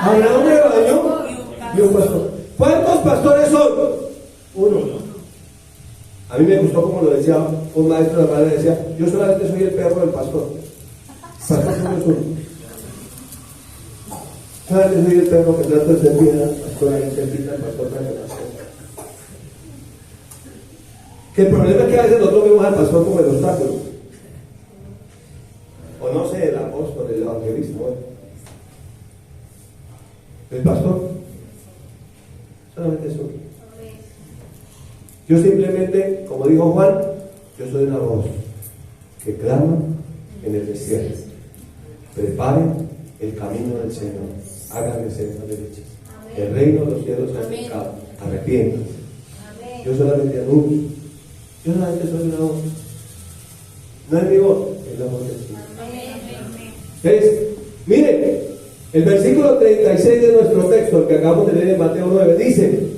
[SPEAKER 1] Habrá un rebaño y un pastor. ¿Cuántos pastores son? Uno. A mí me gustó como lo decía un maestro de la madre, decía, yo solamente soy el perro del pastor. Pastor solo es uno. Solamente soy el perro que trata de servir a la pastora y servir al pastor para que pastor. Que el problema es que a veces nosotros vemos al pastor como el obstáculo. O no sé, el apóstol, el evangelista, bueno. El pastor solamente es uno. Yo simplemente, como dijo Juan, yo soy una voz que clama en el desierto. Preparen el camino del Señor, háganle sendas derechas. El reino de los cielos se ha acercado. Arrepiéntanse. Yo solamente anuncio. Yo solamente soy una voz. No es mi voz, es la voz del Señor. Miren, el versículo 36 de nuestro texto, el que acabamos de leer en Mateo 9, dice: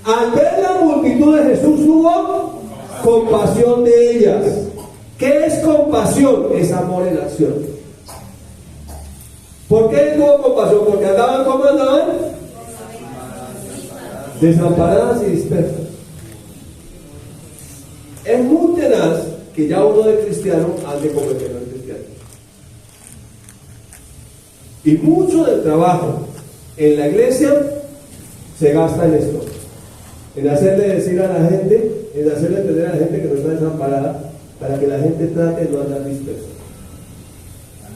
[SPEAKER 1] al ver la multitud de Jesús hubo compasión de ellas. ¿Qué es compasión? Es amor en acción. ¿Por qué tuvo compasión? Porque andaban como andaban, desamparadas y dispersas. Es muy tenaz que ya uno de cristiano ande como el que no es cristiano. Y mucho del trabajo en la iglesia se gasta en esto, en hacerle decir a la gente, en hacerle entender a la gente que no está desamparada, para que la gente trate de no andar dispersa.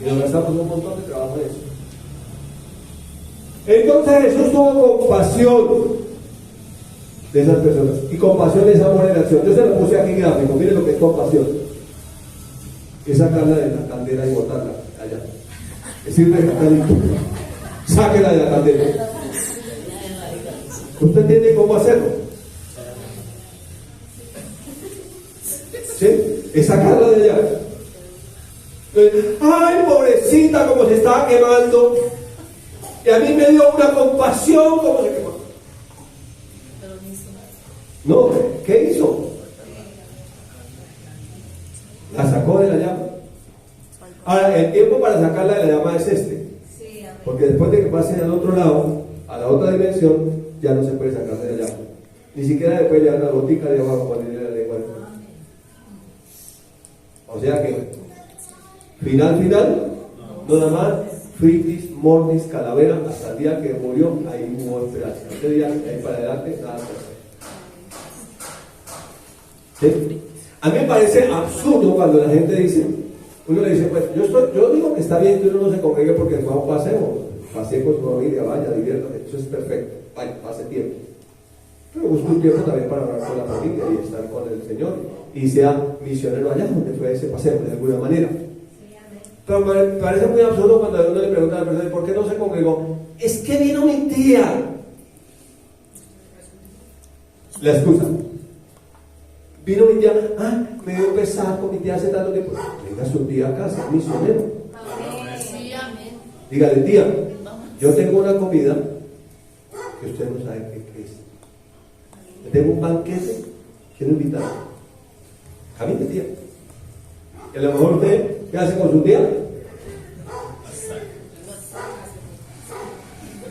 [SPEAKER 1] Y nos gastamos un montón de trabajo en eso. Entonces Jesús tuvo compasión de esas personas. Y compasión es amor en acción. Yo se lo puse aquí gráfico. Mire lo que es compasión. Es sacarla de la caldera y botarla allá. Es decirle a Catalito, sáquela de la caldera. ¿Usted entiende cómo hacerlo? ¿Sí? Es sacarla de allá. Ay, pobrecita, como se estaba quemando. Y a mí me dio una compasión como se quemó. No, ¿qué hizo? La sacó de la llama. Ahora, el tiempo para sacarla de la llama es este. Porque después de que pase al otro lado, a la otra dimensión, ya no se puede sacar de la llama. Ni siquiera después le dan la gotica de abajo para ponerle la lengua. O sea que, final, nada más, fritis, mortis, calavera, hasta el día que murió, ahí hubo esperanza. Ese día, ahí para adelante, nada más. ¿Sí? A mí me parece absurdo cuando la gente dice, uno le dice, pues yo digo que está bien que uno no se congregue porque fue a un paseo, pasee con su familia, vaya, diviértase, eso es perfecto, vaya, pase tiempo. Pero busque un tiempo también para hablar con la familia y estar con el Señor y sea misionero allá donde fue ese paseo de alguna manera. Pero me parece muy absurdo cuando uno le pregunta a la persona, ¿por qué no se congregó? Es que vino mi tía. La excusa. Vino mi tía, me dio pesar con mi tía hace tanto tiempo. Venga su tía acá, sea misionero. Dígale, tía, yo tengo una comida que usted no sabe qué es. Yo tengo un banquete, quiero invitarla. Camine, tía. Y a lo mejor usted, ¿qué hace con su tía?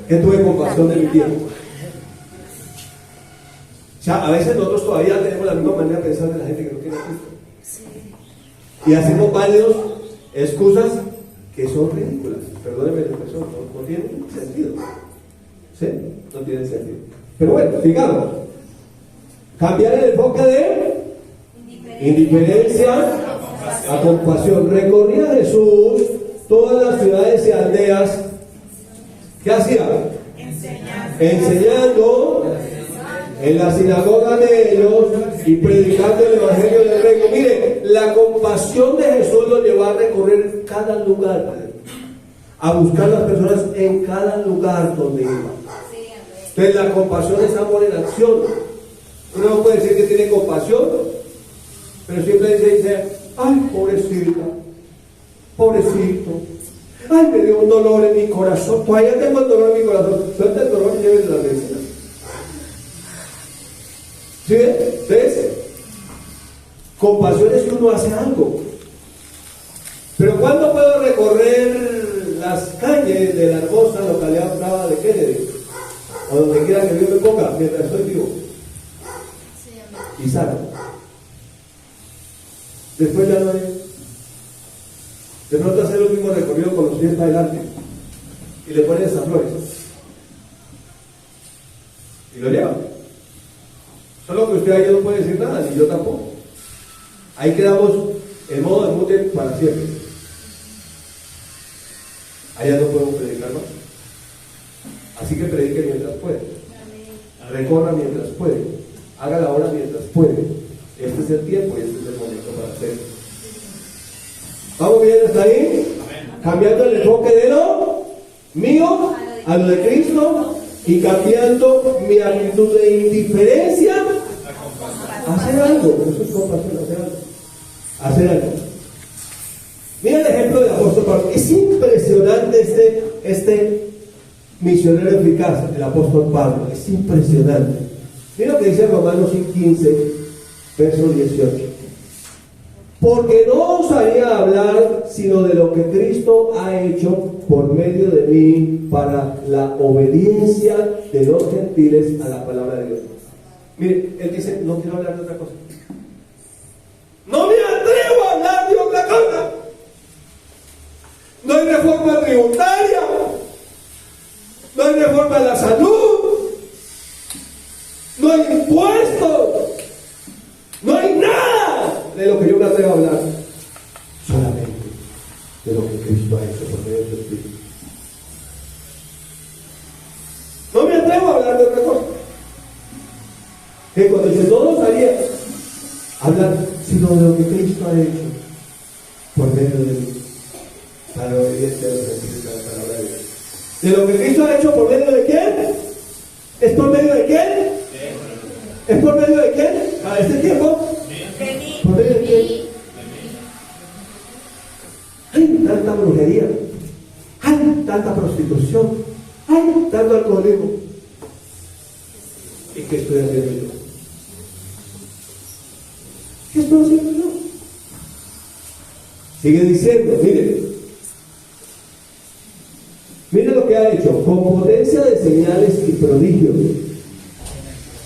[SPEAKER 1] Que tuve compasión de mi tía. O sea, a veces nosotros todavía tenemos la misma manera de pensar de la gente que no tiene a Cristo. Y hacemos válidos excusas que son ridículas. Perdónenme la expresión, no tienen sentido. ¿Sí? No tienen sentido. Pero bueno, sigamos. Cambiar el enfoque de indiferencia a compasión. Recorría Jesús todas las ciudades y aldeas. ¿Qué hacía? Enseñando en la sinagoga de ellos y predicando el evangelio del reino. Mire, la compasión de Jesús lo llevó a recorrer cada lugar, a buscar las personas en cada lugar donde iba. Entonces la compasión es amor en acción. Uno no puede decir que tiene compasión, pero siempre dice, ay, pobrecita, pobrecito, ay, me dio un dolor en mi corazón, todavía tengo el dolor en mi corazón, suelta el dolor y llévese la medicina. ¿Sí ven? Entonces, compasión es que uno hace algo. Pero ¿cuándo puedo recorrer las calles de la hermosa localidad brava de Kennedy? O donde quiera que Dios me ponga, mientras estoy vivo y sano. Después ya no hay. De pronto hacer el último recorrido con los pies para adelante y le ponen esas flores y lo llevan. Solo que usted ahí no puede decir nada, ni yo tampoco. Ahí quedamos en modo de mute para siempre. Allá no podemos predicar más. Así que predique mientras puede. Recorra mientras puede. Haga la obra mientras puede. Este es el tiempo y este es el momento para hacerlo. ¿Vamos bien hasta ahí? Cambiando el enfoque de lo mío a lo de Cristo y cambiando mi actitud de indiferencia a hacer algo. Eso es compasión, hacer algo. Mira el ejemplo del apóstol Pablo. Es impresionante este misionero eficaz, el apóstol Pablo. Es impresionante. Mira lo que dice Romanos 15, verso 18. Porque no os haría hablar sino de lo que Cristo ha hecho por medio de mí para la obediencia de los gentiles a la palabra de Dios. Mire, él dice, no quiero hablar de otra cosa. No me atrevo a hablar de otra cosa. No hay reforma tributaria. No hay reforma de la salud. No hay impuestos. No hay nada de lo que yo me atrevo a hablar. Solamente de lo que Cristo ha hecho por medio de su Espíritu. No me atrevo a hablar de otra cosa. sino de lo que Cristo ha hecho por medio de mí, para la obediencia de los Espíritus de la palabra de Dios. ¿De lo que Cristo ha hecho por medio de quién? ¿Es por medio de quién? ¿Es por medio de quién? ¿A este tiempo? ¿Por medio de quién? Hay tanta brujería, hay tanta prostitución, hay tanto alcoholismo. ¿Y qué estoy haciendo yo? ¿Qué estoy haciendo yo? Sigue diciendo, mire lo que ha hecho, con potencia de señales y prodigios.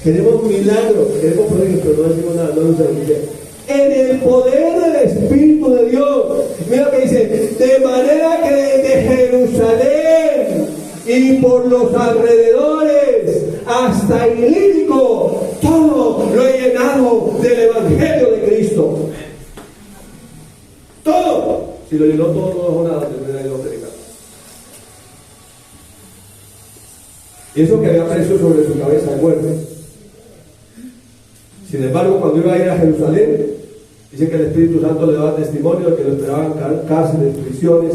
[SPEAKER 1] Queremos milagros, queremos prodigios, pero no decimos nada, no nos olvidemos. En el poder del Espíritu de Dios. Mira lo que dice, de manera que desde Jerusalén y por los alrededores hasta Ilírico, todo lo he llenado del Evangelio de Cristo. Todo. Si lo llenó todo, no dejó nada, te hubiera ido a predicar. Y eso que había preso sobre su cabeza de muerte. Sin embargo, cuando iba a ir a Jerusalén, dice que el Espíritu Santo le daba testimonio de que lo esperaban cárceles, prisiones,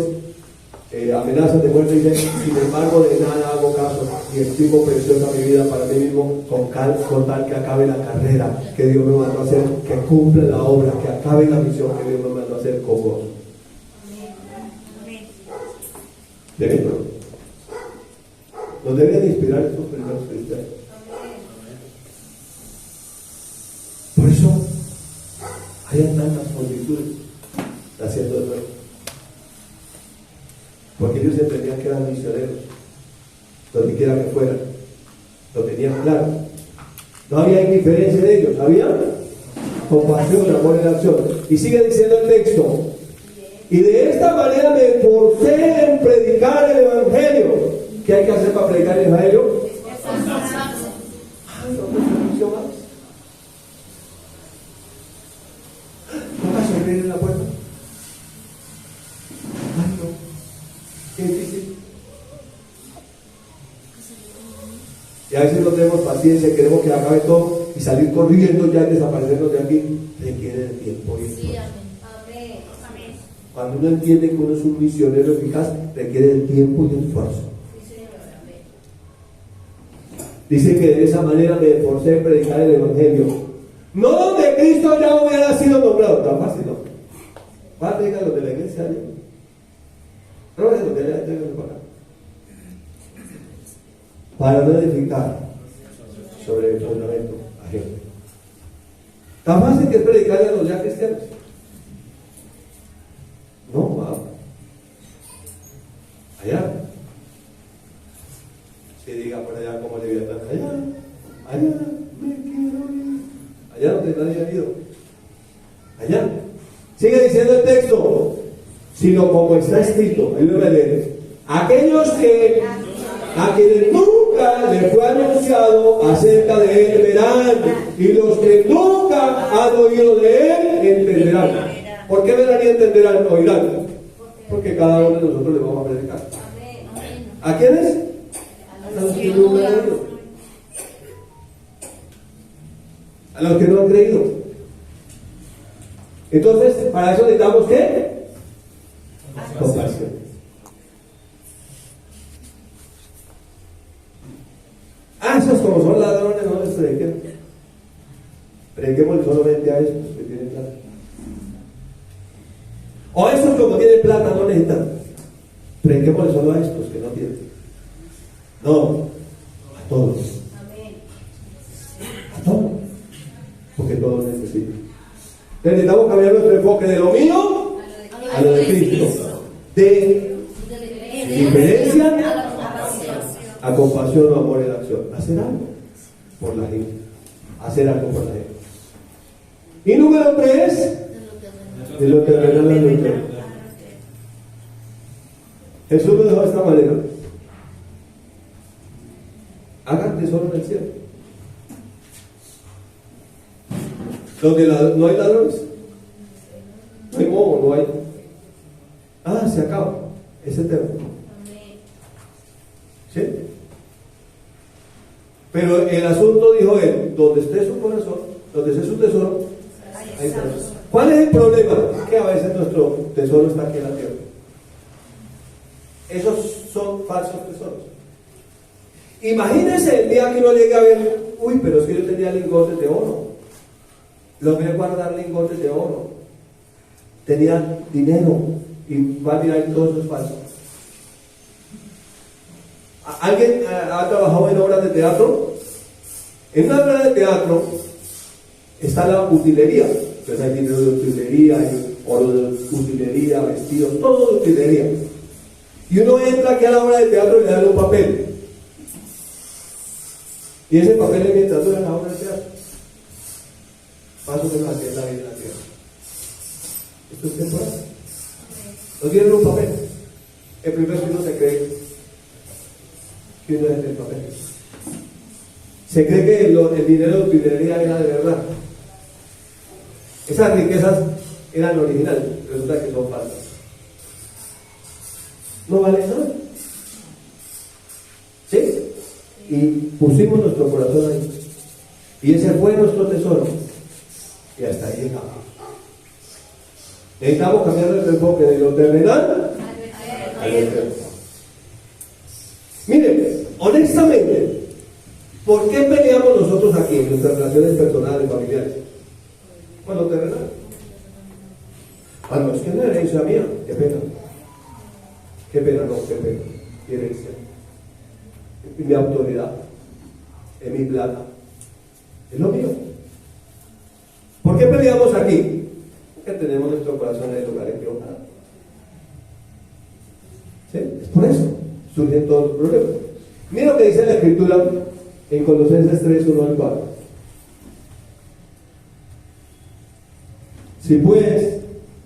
[SPEAKER 1] amenazas de muerte. Dice, sin embargo, de nada hago caso y estimo preciosa mi vida para mí mismo con tal que acabe la carrera que Dios me mandó a hacer, que cumpla la obra, que acabe la misión que Dios me mandó a hacer con vos. Nos deben inspirar estos primeros cristianos. Por eso hay tantas multitudes haciendo el nuevo. Porque ellos entendían que eran misioneros, donde quiera que fueran, lo tenían claro. No había indiferencia en ellos, había compasión, amor y acción. Y sigue diciendo el texto, y de esta manera me esforcé en predicar el Evangelio. ¿Qué hay que hacer para predicar el Evangelio? ¿Toca sonreír en la puerta? Ay, no. Qué difícil. Y a veces no tenemos paciencia, queremos que acabe todo y salir corriendo ya y desaparecernos de aquí. Requiere de tiempo y esfuerzo. Cuando uno entiende que uno es un misionero eficaz, requiere de tiempo y esfuerzo. Dice que de esa manera me esforcé en predicar el Evangelio. No donde Cristo ya hubiera sido nombrado. Tan fácil, ¿no? Va a predicar los de la iglesia. No, los de la iglesia para no edificar sobre el fundamento ajeno. Tan fácil que es predicarle a los ya cristianos. No, va. Allá. Que diga por allá como Leviatán, allá me quiero ir. Allá donde nadie ha ido. Allá. Sigue diciendo el texto, sino como está escrito, ahí lo voy a leer. Aquellos que a quienes nunca le fue anunciado acerca de él verán, y los que nunca han oído de él entenderán. ¿Por qué verán y entenderán? Oirán. Porque cada uno de nosotros le vamos a predicar. ¿A quiénes? A los que no han oído. A los que no han creído. Entonces, para eso necesitamos ¿qué? Compasión. Esos como son ladrones no les prediquen. Prediquemos solamente a estos que tienen plata. O estos como tienen plata no necesitan. Prediquemos solo a estos que no tienen. No, a todos. A todos. Porque todos necesitan. Necesitamos cambiar nuestro enfoque de lo mío a lo de Cristo. De diferencia a compasión o amor en acción. Hacer algo por la gente. Hacer algo por la gente. Y número 3, de lo que regala la gente. Jesús lo dejó de esta manera. Hagan tesoro en el cielo. Donde no hay ladrones, no hay moho, no hay. Se acaba. Es eterno. ¿Sí? Pero el asunto, dijo él, donde esté su corazón, donde esté su tesoro, ahí está. ¿Cuál es el problema? Que a veces nuestro tesoro está aquí en la tierra. Esos son falsos tesoros. Imagínense el día que uno llegue a ver, uy, pero es que yo tenía lingotes de oro, logré guardar lingotes de oro, tenía dinero, y va a mirar todos esos falsos. ¿Alguien ha trabajado en obras de teatro? En una obra de teatro está la utilería. Entonces hay dinero de utilería, hay oro de utilería, vestidos, todo de utilería. Y uno entra aquí a la obra de teatro y le dan un papel. Y ese papel es mientras dura la obra de teatro. Más o menos así es la vida en la tierra. Esto es temporal. No tienen un papel. El primero que uno se cree que uno es el papel. Se cree que el dinero de utilería era de verdad. Esas riquezas eran originales, resulta que son falsas. No vale nada. ¿Sí? Y pusimos nuestro corazón ahí. Y ese fue nuestro tesoro. Y hasta ahí llegamos. Necesitamos cambiar el enfoque de lo terrenal al eterno. Miren, honestamente, ¿por qué peleamos nosotros aquí en nuestras relaciones personales y familiares? Con lo terrenal. Ah, no, es que no es herencia mía. Qué pena. Qué pena, no, qué pena. Qué herencia. Es mi autoridad. Es mi plata. Es lo mío. ¿Por qué peleamos aquí? Porque tenemos nuestro corazón en el lugar equivocado. ¿Sí? Es por eso surgen todos los problemas. Mira lo que dice la Escritura en Colosenses 3, 1 al 4. Si pues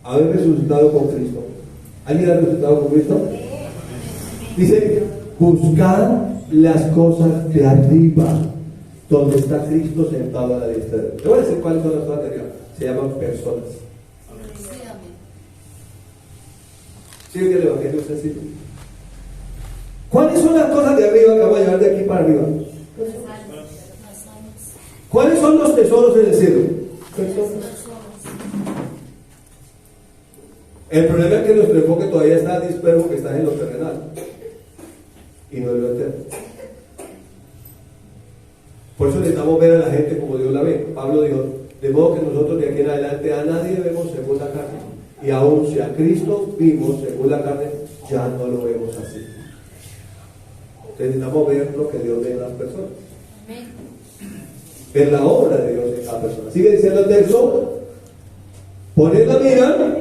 [SPEAKER 1] haber resucitado con Cristo, ¿alguien ha resucitado con Cristo? Dice, buscad las cosas de arriba, donde está Cristo sentado a la diestra de Dios. Te voy a decir cuáles son las cosas de arriba. Se llaman personas. ¿Sí que el Evangelio es sencillo? ¿Cuáles son las cosas de arriba que vamos a llevar de aquí para arriba? ¿Cuáles son los tesoros en el cielo? Personas. El problema es que nuestro enfoque todavía está disperso, que está en lo terrenal y no en lo eterno. Por eso necesitamos ver a la gente como Dios la ve. Pablo dijo, de modo que nosotros de aquí en adelante a nadie vemos según la carne, y aun si a Cristo vimos según la carne, ya no lo vemos así. Entonces necesitamos ver lo que Dios ve en las personas, ver la obra de Dios en cada persona. Sigue diciendo el texto, poned la mira.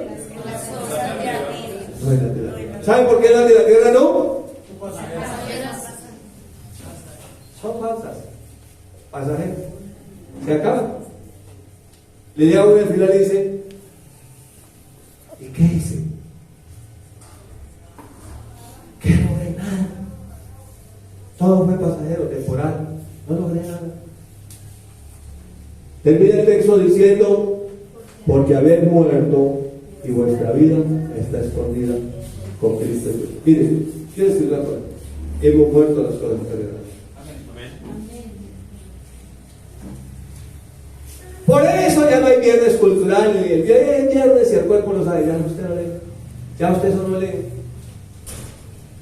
[SPEAKER 1] No es la tierra. ¿Saben por qué las de la tierra no? Son falsas. Pasajeras. Se acaban. Le llega uno al final y dice, ¿y qué hice? Que no logré nada. Todo fue pasajero, temporal. No logré nada. Termina el texto diciendo, porque habéis muerto y vuestra vida está escondida con Cristo. Miren, quiero decir una cosa. Hemos muerto las cosas terrenales. Por eso ya no hay viernes cultural, ni el viernes y el cuerpo lo sabe. Ya usted no lee. Ya usted eso no lee.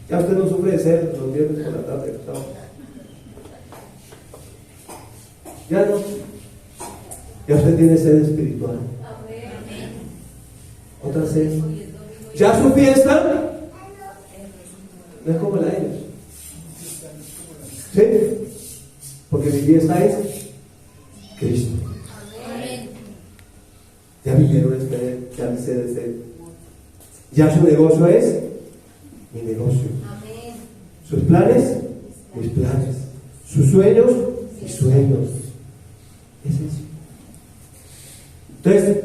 [SPEAKER 1] Ya usted no sufre de sed los viernes por la tarde. ¿No? Ya no. Ya usted tiene sed espiritual. Otra sed. Ya su fiesta no es como la de ellos. ¿Sí? Porque mi fiesta es Cristo. Ya vinieron a esperar, ya mi sed es Él. Ya su negocio es mi negocio. Sus planes, mis planes. Sus sueños, mis sueños. Es eso. Entonces,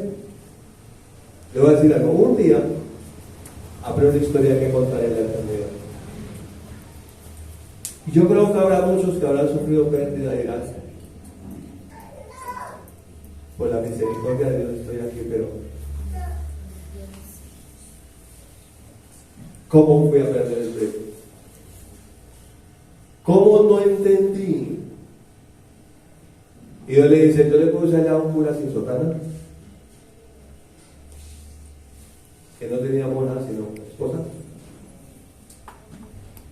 [SPEAKER 1] le voy a decir algo. Un día, aprendí una historia que contaré en la eternidad. Y yo creo que habrá muchos que habrán sufrido pérdida de gracia. Por la misericordia de Dios estoy aquí, pero ¿cómo fui a perder el tiempo? ¿Cómo no entendí? Y yo le dice, yo le puse allá un cura sin sotana. que no tenía monja sino esposa,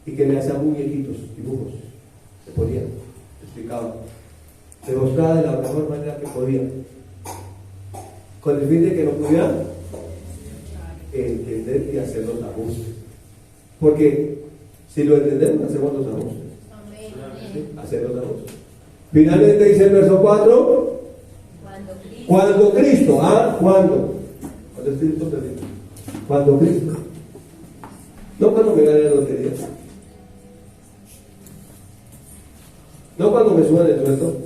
[SPEAKER 1] y que le hacía muñequitos, dibujos, se ponía, explicaba, se mostraba de la mejor manera que podía, con el fin de que no pudiera entender y hacer los ajustes. Porque si lo entendemos, hacemos los ajustes. ¿Sí? Hacer los ajustes. Finalmente dice el verso 4, cuando Cristo, ¿cuándo? Cuando estoy perdido. Cuando Cristo. No cuando me gane la lotería. No cuando me suban el sueldo.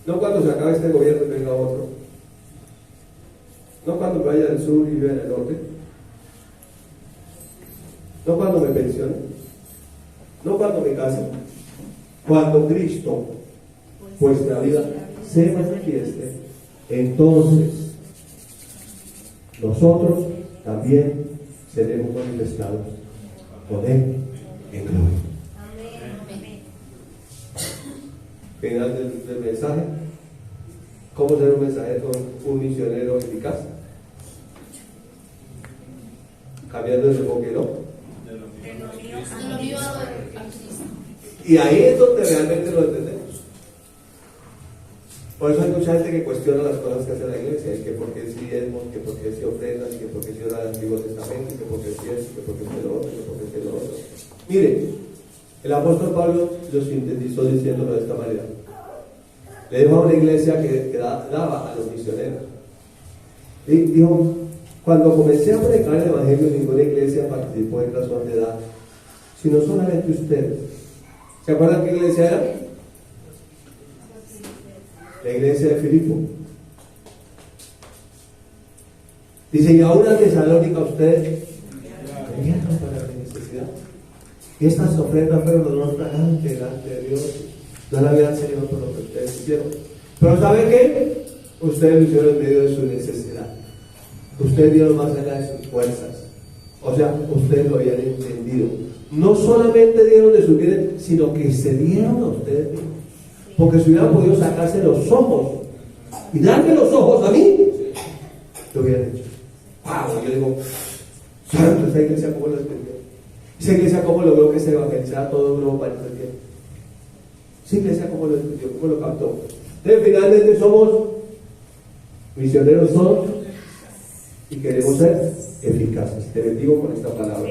[SPEAKER 1] No cuando se acabe este gobierno y venga otro. No cuando me vaya del sur y viva en el norte. No cuando me pensione. No cuando me case. Cuando Cristo, vuestra vida, se manifieste, entonces nosotros también seremos manifestados con Él en gloria. Final del mensaje. ¿Cómo ser un mensajero, un misionero eficaz? Cambiando el enfoque, ¿no? Y ahí es donde realmente lo entendemos. Por eso hay mucha gente que cuestiona las cosas que hace la iglesia, y que por qué si diezmos, que por qué si ofrendas, que por qué si ora el Antiguo Testamento, que por qué si esto, que por qué si lo otro, que por qué si lo otro. Mire, el apóstol Pablo lo sintetizó diciéndolo de esta manera. Le dijo a una iglesia que daba a los misioneros. Y dijo, cuando comencé a predicar el evangelio, ninguna iglesia participó en razón de edad, sino solamente ustedes. ¿Se acuerdan qué iglesia era? La iglesia de Filipo. Dice, y aún a Tesalónica ustedes tenían para la necesidad. Y estas ofrendas fueron los más delante de Dios. No la habían Señor por lo que ustedes hicieron. Pero ¿saben qué? Ustedes lo hicieron en medio de su necesidad. Ustedes dieron más allá de sus fuerzas. O sea, ustedes lo habían entendido. No solamente dieron de sus bienes, sino que se dieron a ustedes mismos. Porque si hubieran podido sacarse los ojos y darme los ojos a mí, lo hubieran hecho. ¡Wow! Yo digo, santo, esa iglesia cómo lo entendió. Esa iglesia cómo logró que se evangelizara todo Europa en ese tiempo. Esa iglesia cómo lo entendió, cómo lo captó. Entonces finalmente somos misioneros todos y queremos ser eficaces. Te bendigo con esta palabra.